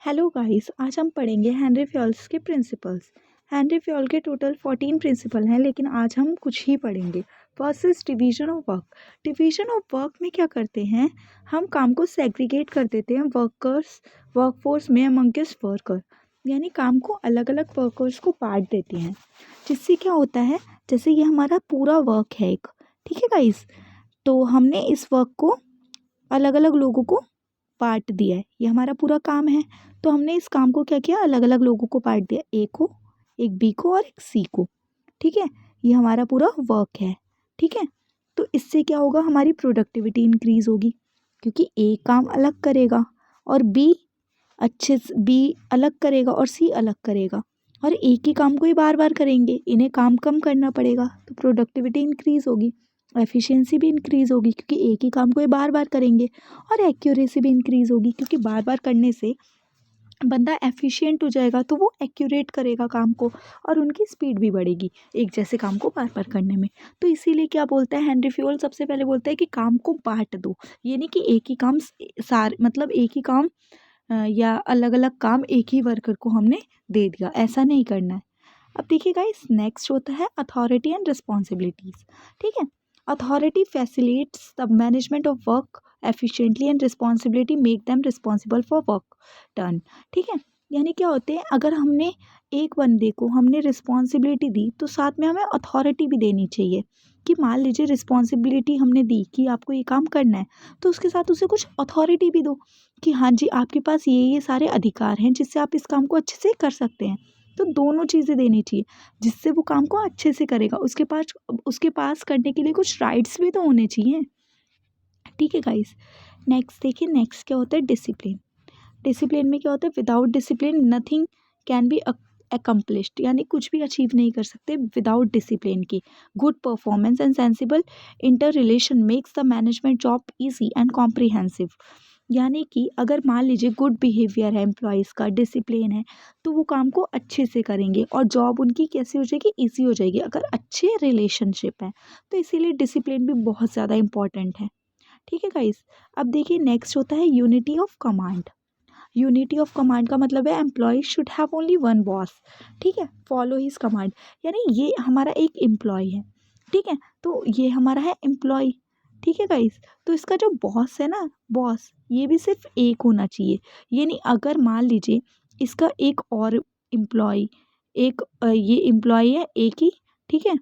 Hello guys, आज हम पढ़ेंगे हेनरी फ्योल्स के प्रिंसिपल्स। हेनरी फ्योल के टोटल 14 प्रिंसिपल हैं, लेकिन आज हम कुछ ही पढ़ेंगे। First is division of work. Division of work में क्या करते हैं, हम काम को सेग्रीगेट कर देते हैं वर्कफोर्स में अमंगस्ट वर्कर, यानी काम को अलग अलग वर्कर्स को बांट देते हैं। जिससे क्या होता है, जैसे ये हमारा पूरा वर्क है एक, ठीक है गाइस, तो हमने इस वर्क को अलग अलग लोगों को बांट दिया है। ये हमारा पूरा काम है, तो हमने इस काम को क्या किया, अलग अलग लोगों को बांट दिया, ए को, एक बी को और एक सी को। ठीक है, ये हमारा पूरा वर्क है। ठीक है, तो इससे क्या होगा, हमारी प्रोडक्टिविटी इंक्रीज होगी, क्योंकि ए काम अलग करेगा और बी अलग करेगा और सी अलग करेगा, और एक ही काम को ही बार बार करेंगे, इन्हें काम कम करना पड़ेगा, तो प्रोडक्टिविटी इंक्रीज होगी, एफिशिएंसी भी इंक्रीज होगी, क्योंकि एक ही काम को ये बार बार करेंगे, और एक्यूरेसी भी इंक्रीज होगी, क्योंकि बार बार करने से बंदा एफिशिएंट हो जाएगा, तो वो एक्यूरेट करेगा काम को, और उनकी स्पीड भी बढ़ेगी एक जैसे काम को बार बार करने में। तो इसीलिए क्या बोलता है हेनरी फ्योल, सबसे पहले बोलता है कि काम को बांट दो। ये नहीं कि एक ही काम मतलब एक ही काम या अलग अलग काम एक ही वर्कर को हमने दे दिया, ऐसा नहीं करना है। अब देखिए गाइस, नेक्स्ट होता है अथॉरिटी एंड रिस्पॉन्सिबिलिटीज। ठीक है, authority facilitates the management of work efficiently and responsibility make them responsible for work done. ठीक है, यानी क्या होते हैं, अगर हमने एक बंदे को हमने रिस्पॉन्सिबिलिटी दी, तो साथ में हमें अथॉरिटी भी देनी चाहिए, कि मान लीजिए रिस्पॉन्सिबिलिटी हमने दी कि आपको ये काम करना है, तो उसके साथ उसे कुछ अथॉरिटी भी दो, कि हाँ जी, आपके पास ये सारे अधिकार हैं जिससे आप इस काम को अच्छे से कर सकते हैं। तो दोनों चीज़ें देनी चाहिए, जिससे वो काम को अच्छे से करेगा। उसके पास करने के लिए कुछ राइट्स भी तो होने चाहिए। ठीक है गाइस, नेक्स्ट देखिए, नेक्स्ट क्या होता है, डिसिप्लिन। डिसिप्लिन में क्या होता है, without discipline nothing can be accomplished, यानी कुछ भी अचीव नहीं कर सकते विदाउट डिसिप्लिन की। Good performance and sensible inter relation makes the management job easy and comprehensive. यानी कि अगर मान लीजिए गुड बिहेवियर है एम्प्लॉयज़ का, डिसिप्लिन है, तो वो काम को अच्छे से करेंगे और जॉब उनकी कैसी हो जाएगी, ईजी हो जाएगी, अगर अच्छे रिलेशनशिप हैं। तो इसीलिए डिसिप्लिन भी बहुत ज़्यादा इंपॉर्टेंट है। ठीक है गाइस, अब देखिए नेक्स्ट होता है unity of command. Unity of command का मतलब है employee should have only one boss. ठीक है, फॉलो हिज कमांड, यानी ये हमारा एक एम्प्लॉय है। ठीक है, तो ये हमारा है एम्प्लॉय। ठीक है गाइस, तो इसका जो बॉस है ना, बॉस, ये भी सिर्फ एक होना चाहिए। ये नहीं, अगर मान लीजिए इसका एक और एम्प्लॉय, ये एम्प्लॉय है एक ही, ठीक है,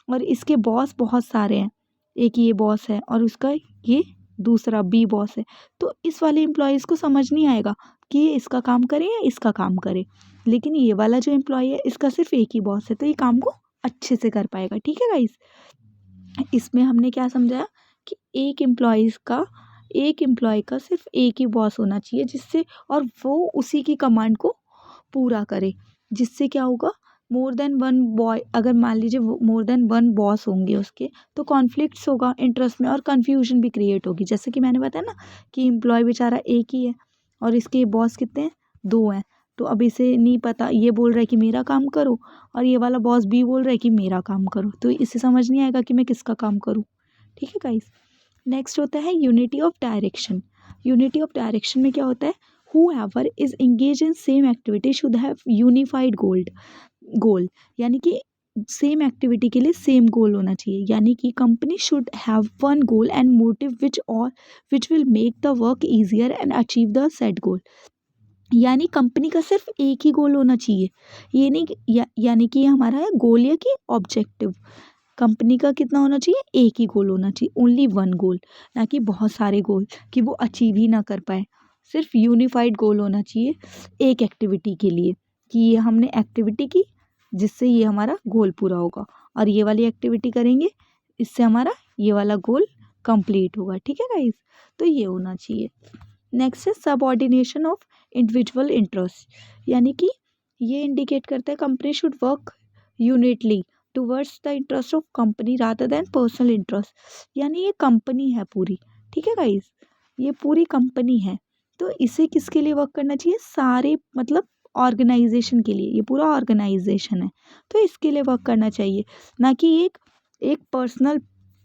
और इसके बॉस बहुत सारे हैं, एक ये बॉस है और उसका ये दूसरा बी बॉस है, तो इस वाले एम्प्लॉयज़ को समझ नहीं आएगा कि ये इसका काम करे या इसका काम करे। लेकिन ये वाला जो एम्प्लॉय है, इसका सिर्फ एक ही बॉस है, तो ये काम को अच्छे से कर पाएगा। ठीक है गाइस, इसमें हमने क्या समझाया कि एक एम्प्लॉय का सिर्फ एक ही बॉस होना चाहिए, जिससे और वो उसी की कमांड को पूरा करे। जिससे क्या होगा, मोर देन वन बॉय, अगर मान लीजिए मोर देन वन बॉस होंगे उसके, तो कॉन्फ्लिक्ट्स होगा इंटरेस्ट में, और कन्फ्यूजन भी क्रिएट होगी। जैसे कि मैंने बताया ना कि एम्प्लॉय बेचारा एक ही है और इसके बॉस कितने हैं, दो हैं, तो अब इसे नहीं पता, ये बोल रहा है कि मेरा काम करो, और ये वाला बॉस बी बोल रहा है कि मेरा काम करो, तो इसे समझ नहीं आएगा कि मैं किसका काम करूँ। ठीक है गाइस, नेक्स्ट होता है unity of direction. Unity of direction में क्या होता है, whoever is engaged in same activity should have unified goal, यानी कि सेम एक्टिविटी के लिए सेम गोल होना चाहिए, यानी कि company should have one goal and motive which will make the work easier and achieve the set goal. यानी company का सिर्फ एक ही गोल होना चाहिए, ये नहीं यानी कि ये हमारा है गोल या कि ऑब्जेक्टिव। कंपनी का कितना होना चाहिए, एक ही गोल होना चाहिए, ओनली वन गोल, ना कि बहुत सारे गोल कि वो अचीव ही ना कर पाए। सिर्फ यूनिफाइड गोल होना चाहिए एक एक्टिविटी के लिए, कि ये हमने एक्टिविटी की जिससे ये हमारा गोल पूरा होगा, और ये वाली एक्टिविटी करेंगे इससे हमारा ये वाला गोल कंप्लीट होगा। ठीक है गाइस, तो ये होना चाहिए। नेक्स्ट है सबऑर्डिनेशन ऑफ इंडिविजुअल इंटरेस्ट, यानी कि ये इंडिकेट करता है company should work unitedly towards the interest of company rather than personal interest, यानी ये कंपनी है पूरी। ठीक है गाइस, ये पूरी कंपनी है, तो इसे किसके लिए वर्क करना चाहिए, सारे मतलब ऑर्गेनाइजेशन के लिए, ये पूरा ऑर्गेनाइजेशन है, तो इसके लिए वर्क करना चाहिए, ना कि एक एक पर्सनल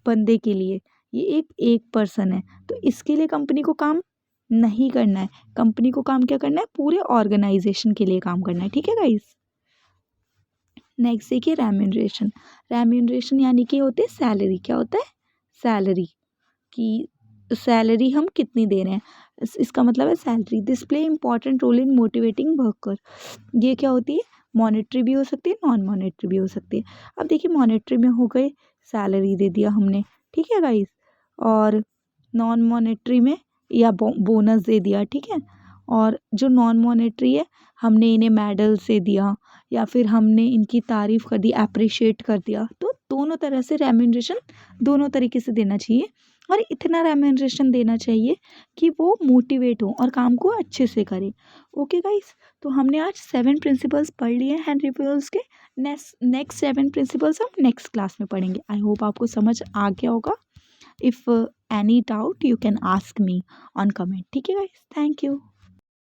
बंदे के लिए। ये एक पर्सन है, तो इसके लिए कंपनी को काम नहीं करना है, कंपनी को काम क्या करना है, पूरे ऑर्गेनाइजेशन के लिए काम करना है, ठीक है गाइस। नेक्स्ट देखिए रेम्यूनरेशन। रेम्यूनरेशन यानी कि होती है सैलरी, क्या होता है, सैलरी, कि सैलरी हम कितनी दे रहे हैं, इसका मतलब है salary. This play important role in motivating worker. ये क्या होती है, मॉनेटरी भी हो सकती है, नॉन मॉनेटरी भी हो सकती है। अब देखिए मॉनेटरी में हो गए, सैलरी दे दिया हमने, ठीक है गाइस, और नॉन मॉनेटरी में या बोनस दे दिया, ठीक है। और जो नॉन मॉनेटरी है, हमने इन्हें मेडल से दिया या फिर हमने इनकी तारीफ़ कर दी, अप्रिशिएट कर दिया। तो दोनों तरह से रेम्यूनरेशन दोनों तरीके से देना चाहिए, और इतना रेम्यूनरेशन देना चाहिए कि वो मोटिवेट हो और काम को अच्छे से करे। ओके गाइस, तो हमने आज 7 प्रिंसिपल्स पढ़ लिए हैं हेनरी फ्यूल्स के। नेक्स्ट 7 प्रिंसिपल्स हम नेक्स्ट क्लास में पढ़ेंगे। आई होप आपको समझ आ गया होगा। If any doubt you can ask me on comment, ठीक है गाइस, थैंक यू।